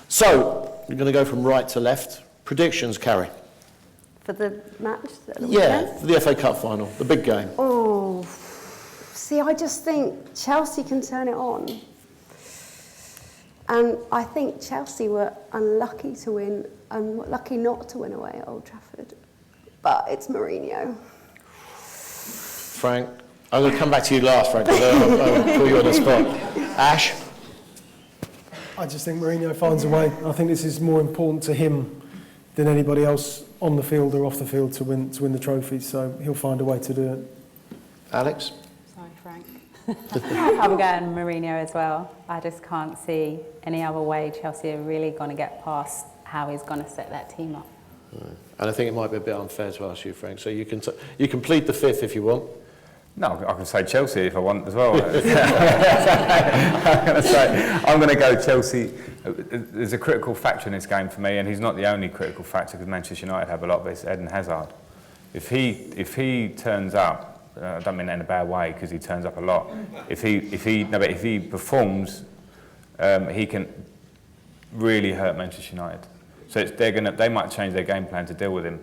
So, you're going to go from right to left. Predictions, Carrie? For the match? Yeah, for the FA Cup final, the big game. Oh, see, I just think Chelsea can turn it on. And I think Chelsea were unlucky to win, unlucky not to win away at Old Trafford. But it's Mourinho. Frank? I'm going to come back to you last, Frank, because I'll put you on the spot. Ash? I just think Mourinho finds a way. I think this is more important to him than anybody else on the field or off the field to win the trophy. So he'll find a way to do it. Alex? Sorry, Frank. I'm going Mourinho as well. I just can't see any other way Chelsea are really going to get past how he's going to set that team up. And I think it might be a bit unfair to ask you, Frank. So you can plead the fifth if you want. No, I can say Chelsea if I want as well. I'm going to go Chelsea. There's a critical factor in this game for me, and he's not the only critical factor because Manchester United have a lot, but it's Eden Hazard. If he turns up, I don't mean that in a bad way because he turns up a lot. If he performs, he can really hurt Manchester United. So they might change their game plan to deal with him,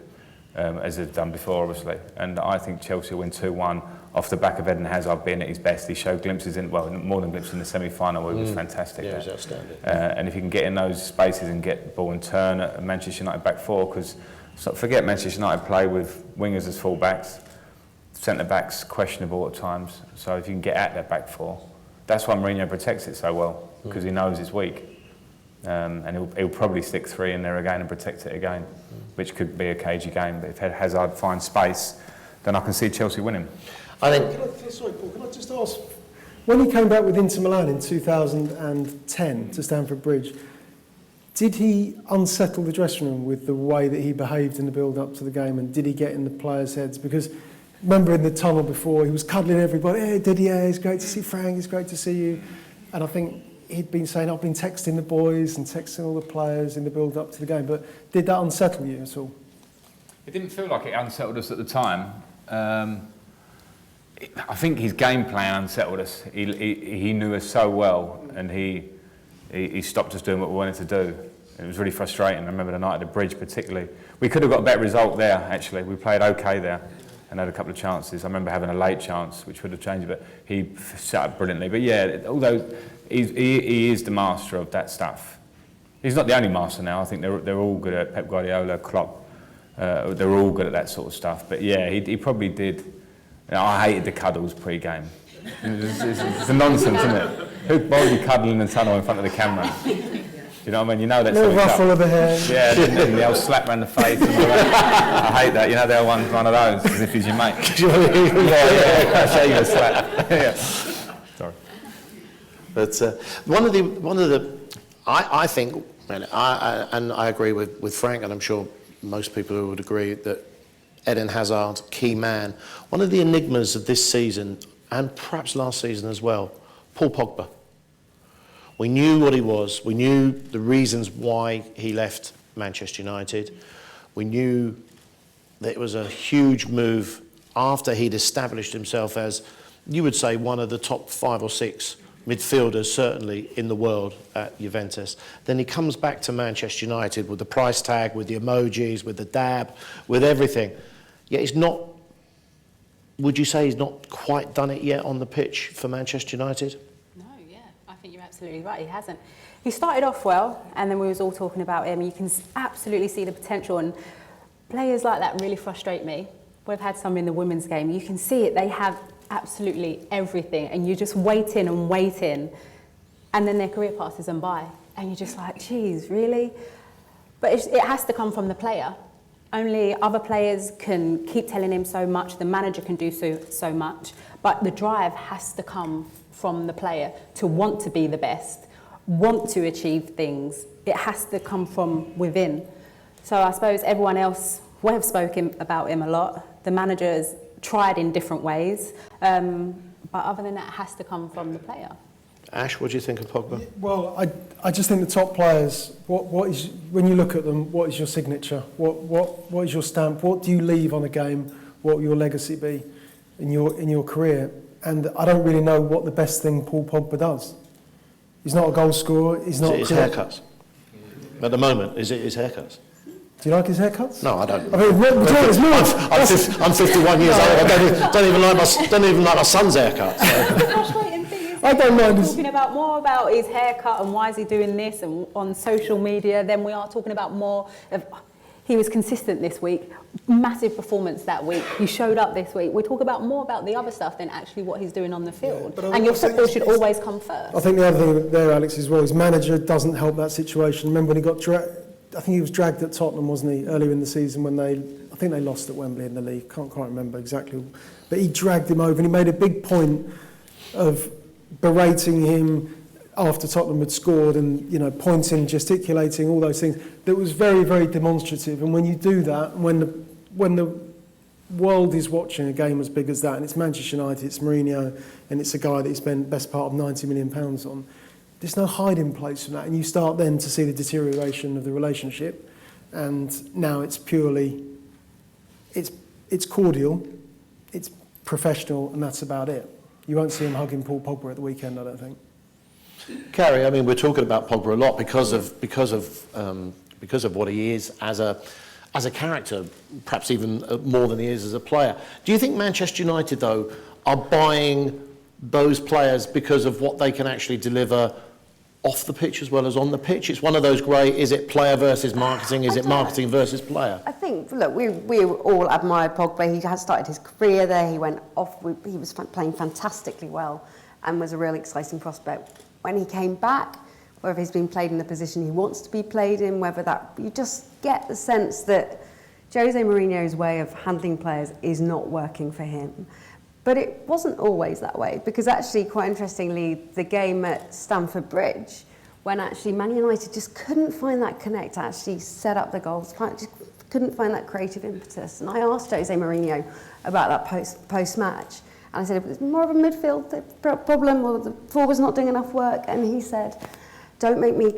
as they've done before, obviously. And I think Chelsea will win 2-1 off the back of Eden Hazard being at his best. He showed glimpses more than glimpses in the semi-final where he was fantastic. Yeah, he was outstanding. And if he can get in those spaces and get the ball and turn at Manchester United back four, because forget Manchester United play with wingers as full-backs, centre-backs questionable at times. So if you can get at that back four, that's why Mourinho protects it so well, because he knows it's weak. And he'll probably stick three in there again and protect it again, which could be a cagey game. But if Hazard finds space, then I can see Chelsea winning. Sorry, Paul, can I just ask, when he came back with Inter Milan in 2010 to Stamford Bridge, did he unsettle the dressing room with the way that he behaved in the build-up to the game, and did he get in the players' heads? Because remember in the tunnel before, he was cuddling everybody, hey, Didier, it's great to see Frank, it's great to see you. And I think he'd been saying, I've been texting the boys and texting all the players in the build-up to the game, but did that unsettle you at all? It didn't feel like it unsettled us at the time. I think his game plan unsettled us. He knew us so well, and he stopped us doing what we wanted to do. It was really frustrating. I remember the night at the Bridge particularly. We could have got a better result there, actually. We played okay there and had a couple of chances. I remember having a late chance, which would have changed it, but he set up brilliantly. But yeah, although he is the master of that stuff. He's not the only master now. I think they're all good at Pep Guardiola, Klopp. They're all good at that sort of stuff. But yeah, he probably did. You know, I hated the cuddles pre-game. It's a nonsense, isn't it? Why would you cuddle in the tunnel in front of the camera? You know what I mean? You know that's a little ruffle of the hair. Yeah, and the old slap around the face. And all that. I hate that. You know, they're one of those, as if he's your mate. yeah. I'll show you a slap. Yeah. Sorry. But one of the, I think, and I agree with Frank, and I'm sure most people would agree that Eden Hazard, key man. One of the enigmas of this season, and perhaps last season as well, Paul Pogba. We knew what he was. We knew the reasons why he left Manchester United. We knew that it was a huge move after he'd established himself as, you would say, one of the top 5 or 6 midfielders, certainly, in the world at Juventus. Then he comes back to Manchester United with the price tag, with the emojis, with the dab, with everything. Yet he's not, would you say he's not quite done it yet on the pitch for Manchester United? No, yeah, I think you're absolutely right, he hasn't. He started off well, and then we was all talking about him. You can absolutely see the potential, and players like that really frustrate me. We've had some in the women's game. You can see it, they have absolutely everything, and you're just waiting, and then their career passes them by, and you're just like, geez, really? But it has to come from the player. Only other players can keep telling him so much, the manager can do so much, but the drive has to come from the player to want to be the best, want to achieve things. It has to come from within. So I suppose everyone else, we have spoken about him a lot. The manager's tried in different ways, but other than that, it has to come from the player. Ash, what do you think of Pogba? Well, I just think the top players, what is, when you look at them, what is your signature? What is your stamp? What do you leave on a game? What will your legacy be in your career? And I don't really know what the best thing Paul Pogba does. He's not a goal scorer. He's not. Is it his haircuts? At the moment, is it his haircuts? Do you like his haircuts? No, I don't. I mean, it's more. I'm 51 years old. I don't even like my son's haircut. So. The frustrating thing is I don't mind. talking about more about his haircut and why is he doing this and on social media than we are talking about more of. He was consistent this week, massive performance that week. He showed up this week. We talk about more about the other stuff than actually what he's doing on the field. Yeah, and your football should always come first. I think the other thing there, Alex, as well, his manager doesn't help that situation. Remember when he got dragged? I think he was dragged at Tottenham, wasn't he, earlier in the season when I think they lost at Wembley in the league. Can't quite remember exactly, but he dragged him over and he made a big point of berating him after Tottenham had scored and, you know, pointing, gesticulating, all those things. That was very, very demonstrative. And when you do that, when the world is watching a game as big as that, and it's Manchester United, it's Mourinho, and it's a guy that he spent best part of £90 million on, there's no hiding place from that. And you start then to see the deterioration of the relationship. And now it's purely, it's cordial, it's professional, and that's about it. You won't see him hugging Paul Pogba at the weekend, I don't think. Carrie, I mean, we're talking about Pogba a lot because of what he is as a character, perhaps even more than he is as a player. Do you think Manchester United, though, are buying those players because of what they can actually deliver off the pitch as well as on the pitch? It's one of those grey, is it player versus marketing, is it marketing versus player? I think, look, we all admired Pogba. He had started his career there. He went off. He was playing fantastically well and was a really exciting prospect. When he came back, whether he's been played in the position he wants to be played in, whether that, you just get the sense that Jose Mourinho's way of handling players is not working for him. But it wasn't always that way, because actually, quite interestingly, the game at Stamford Bridge, when actually Man United just couldn't find that connect to actually set up the goals, just couldn't find that creative impetus. And I asked Jose Mourinho about that post-match. And I said, it was more of a midfield problem, or the forwards not doing enough work. And he said, don't make me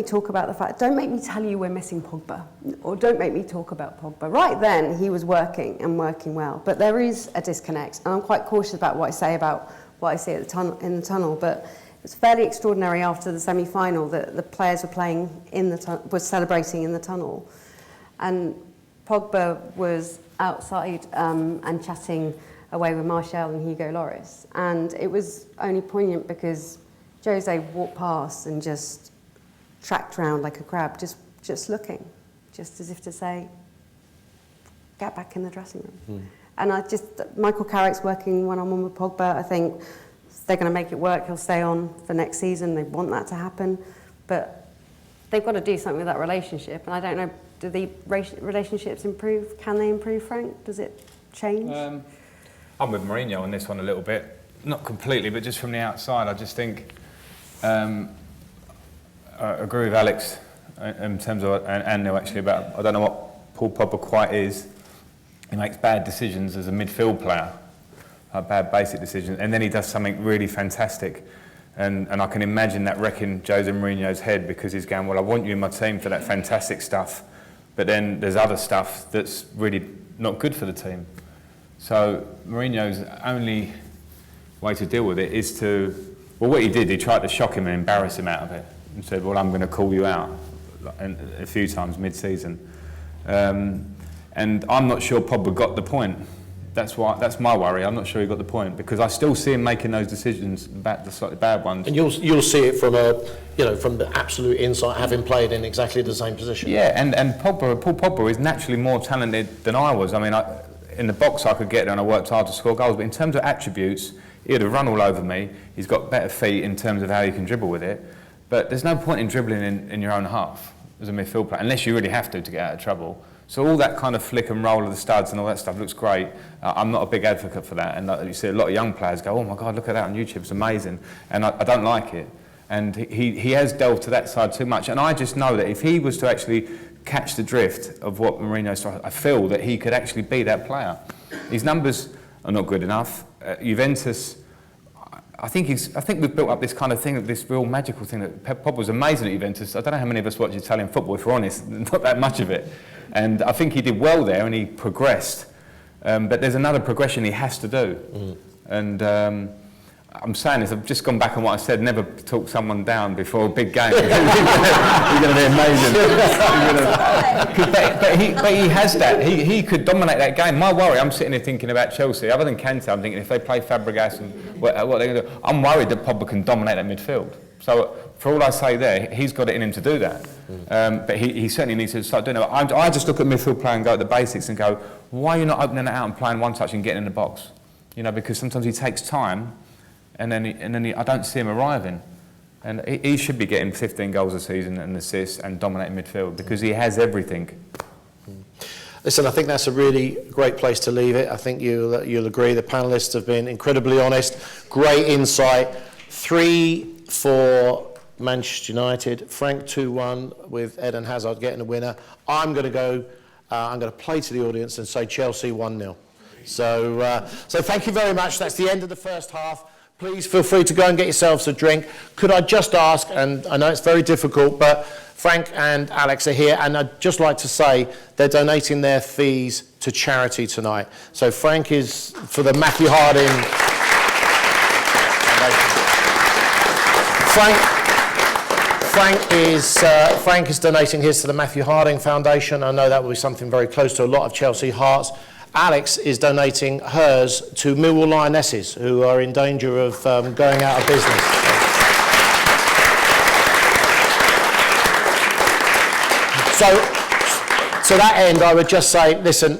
talk about the fact, don't make me tell you we're missing Pogba, or don't make me talk about Pogba. Right then, he was working and working well. But there is a disconnect. And I'm quite cautious about what I say about what I see at in the tunnel. But it was fairly extraordinary after the semi-final that the players were playing in the were celebrating in the tunnel. And Pogba was outside and chatting away with Martial and Hugo Lloris. And it was only poignant because Jose walked past and just tracked round like a crab, just looking, just as if to say, get back in the dressing room. And Michael Carrick's working one-on-one with Pogba. I think they're going to make it work. He'll stay on for next season. They want that to happen. But they've got to do something with that relationship. And I don't know, do the relationships improve? Can they improve, Frank? Does it change? I'm with Mourinho on this one a little bit. Not completely, but just from the outside. I just think, I agree with Alex in terms of, and Neil actually, about, I don't know what Paul Pogba quite is. He makes bad decisions as a midfield player, bad basic decisions, and then he does something really fantastic. And I can imagine that wrecking Jose Mourinho's head, because he's going, well, I want you in my team for that fantastic stuff, but then there's other stuff that's really not good for the team. So Mourinho's only way to deal with it is to, well, what he did, he tried to shock him and embarrass him out of it, and said, well, I'm going to call you out, a few times mid-season. And I'm not sure Pogba got the point. That's my worry. I'm not sure he got the point, because I still see him making those decisions, the slightly bad ones. And you'll see it from from the absolute insight, having played in exactly the same position. Yeah, and Paul Pogba is naturally more talented than I was. I mean, in the box I could get there and I worked hard to score goals, but in terms of attributes, he'd have run all over me. He's got better feet in terms of how he can dribble with it. But there's no point in dribbling in your own half as a midfield player, unless you really have to get out of trouble. So all that kind of flick and roll of the studs and all that stuff looks great. I'm not a big advocate for that. And you see a lot of young players go, oh my God, look at that on YouTube, it's amazing. And I don't like it. And he has delved to that side too much. And I just know that if he was to actually catch the drift of what Mourinho's trying, I feel that he could actually be that player. His numbers are not good enough. Juventus, I think we've built up this kind of thing, this real magical thing that Pogba was amazing at Juventus. I don't know how many of us watch Italian football, if we're honest, not that much of it. And I think he did well there and he progressed. But there's another progression he has to do. And I'm saying this, I've just gone back on what I said, never talk someone down before a big game. He's going to be amazing. but he has that. He could dominate that game. My worry, I'm sitting here thinking about Chelsea. Other than Kante, I'm thinking if they play Fabregas and what they're going to do, I'm worried that Pogba can dominate that midfield. So for all I say there, he's got it in him to do that. But he certainly needs to start doing it. I just look at midfield play and go at the basics and go, why are you not opening it out and playing one touch and getting in the box? You know, because sometimes he takes time. And then I don't see him arriving. And he should be getting 15 goals a season and assists and dominating midfield because he has everything. Listen, I think that's a really great place to leave it. I think you'll agree the panellists have been incredibly honest, great insight. 3 for Manchester United, Frank 2-1 with Eden Hazard getting the winner. I'm going to play to the audience and say Chelsea 1-0. So thank you very much. That's the end of the first half. Please feel free to go and get yourselves a drink. Could I just ask, and I know it's very difficult, but Frank and Alex are here, and I'd just like to say they're donating their fees to charity tonight. So Frank is for the Matthew Harding Foundation. Frank is donating his to the Matthew Harding Foundation. I know that will be something very close to a lot of Chelsea hearts. Alex is donating hers to Millwall Lionesses, who are in danger of going out of business. So, to that end, I would just say, listen,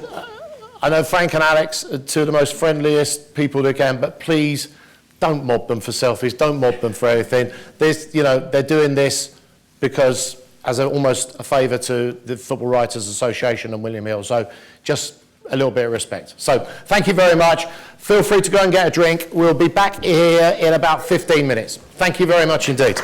I know Frank and Alex are two of the most friendliest people they can, but please don't mob them for selfies, don't mob them for everything. They're doing this because as almost a favour to the Football Writers Association and William Hill. So just a little bit of respect. So thank you very much. Feel free to go and get a drink. We'll be back here in about 15 minutes. Thank you very much indeed.